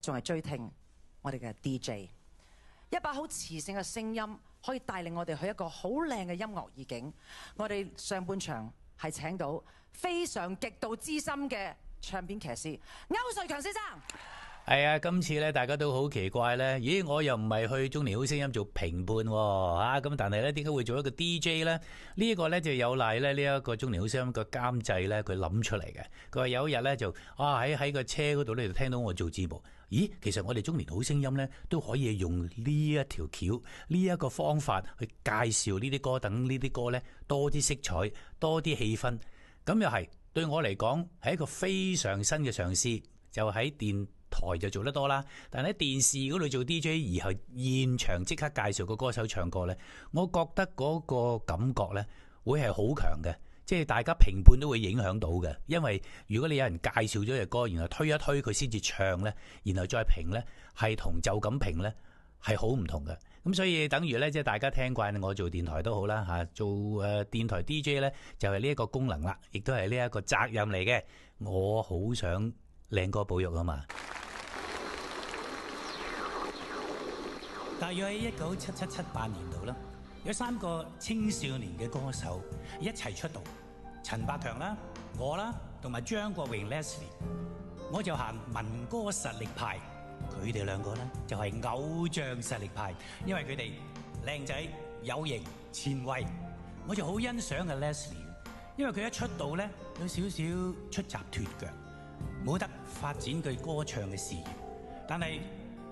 仲係追聽我哋嘅 DJ， 一把好磁性嘅聲音可以帶領我哋去一個好靚嘅音樂意境。我哋上半場係請到非常極度資深嘅唱片騎師歐瑞強先生。係啊，今次咧大家都好奇怪咧，咦，我又唔係去中年好聲音做評判喎，咁但係咧點解會做一個 DJ 咧？呢一個咧就有賴咧呢一個中年好聲音嘅監製咧，佢諗出嚟嘅。佢話有一日咧就喺個車嗰度咧就聽到我做節目，咦，其實我哋中年好聲音咧都可以用呢一條橋，呢一個方法去介紹呢啲歌，等呢啲歌咧多啲色彩，多啲氣氛。咁又係對我嚟講係一個非常新嘅嘗試，就喺電台就做得多啦，但喺電視嗰度做 DJ， 而係現場即刻介紹個歌手唱歌呢，我覺得嗰個感覺呢會係好強嘅，即係大家評判都會影響到嘅。因為如果你有人介紹咗隻歌，然後推一推佢先至唱呢，然後再評呢，係同就咁評呢係好唔同嘅。咁所以等於呢，即係大家聽慣我做電台都好啦嚇，做電台 DJ 呢，就係呢一個功能啦，亦都係呢一個責任嚟嘅。我好想靚歌保育啊嘛！大約喺1977-78年度啦，有3個青少年嘅歌手一齊出道，陳百強啦、我啦，同埋張國榮 Leslie。我就行民歌實力派，佢哋2個咧就係偶像實力派，因為佢哋靚仔、有型、前衛。我就好欣賞嘅 Leslie， 因為佢一出道咧有少少出閘脫腳，冇得發展佢歌唱嘅事業，但係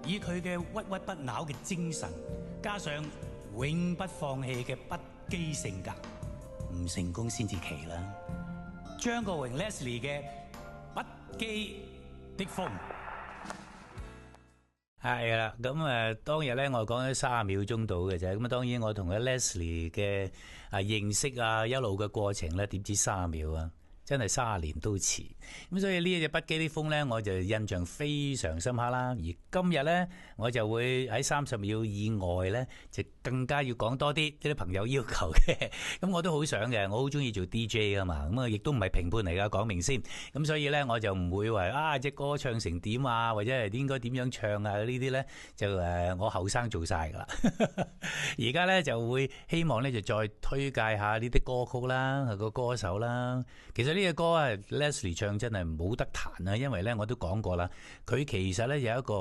以佢嘅屈屈不撓嘅精神，加上永不放棄嘅不羈性格，唔成功先至奇啦。張國榮 Leslie 嘅不羈的風係啦，咁當日咧我講咗30秒鐘到嘅啫，咁當然我同阿 Leslie 嘅認識一路嘅過程咧，點知30秒啊？真係30年都遲，咁所以呢一隻不羈的風呢，我就印象非常深刻啦。而今日呢，我就會喺30秒以外呢，就更加要講多啲啲朋友要求嘅。咁我都好想嘅，我好中意做 DJ 啊嘛。咁亦都唔係評判嚟噶，講明先。咁所以呢，我就唔會話隻歌唱成點啊，或者係應該點樣唱啊呢啲呢，就我後生做晒噶啦。而家呢，就會希望呢，就再推介下呢啲歌曲啦，個歌手啦。其實呢隻歌Leslie 唱真係冇得彈啊，因為咧我都講過啦，佢其實咧有一個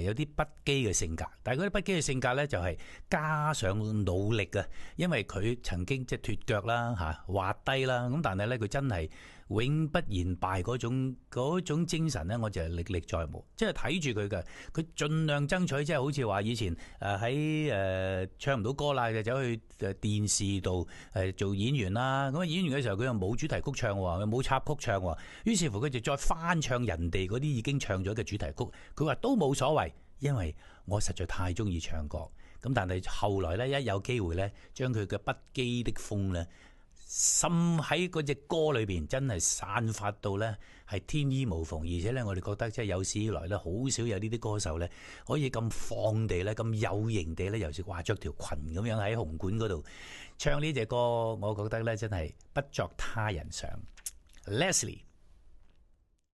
有啲不羈嘅性格，但係嗰啲不羈嘅性格咧就係加上努力啊，因為佢曾經即係脫腳啦滑低啦，咁但係咧佢真係永不言敗嗰種精神咧，我就係歷歷在目，即係睇住佢嘅，佢盡量爭取，即係好似話以前喺唱唔到歌啦，就走去電視度做演員啦。咁演員嘅時候佢又冇主題曲唱喎，又冇插曲唱喎，於是乎佢就再翻唱人哋嗰啲已經唱咗嘅主題曲。佢話都冇所謂，因為我實在太中意唱歌。咁但係後來咧一有機會咧，將佢嘅不羈的風咧，滲喺嗰隻歌裏邊，真係散發到咧係天衣無縫，而且咧我哋覺得即係有史以來咧好少有呢啲歌手咧可以咁放地咧咁有型地咧，尤其話着條裙咁樣喺紅館嗰度唱呢隻歌，我覺得咧真係不作他人想。Leslie。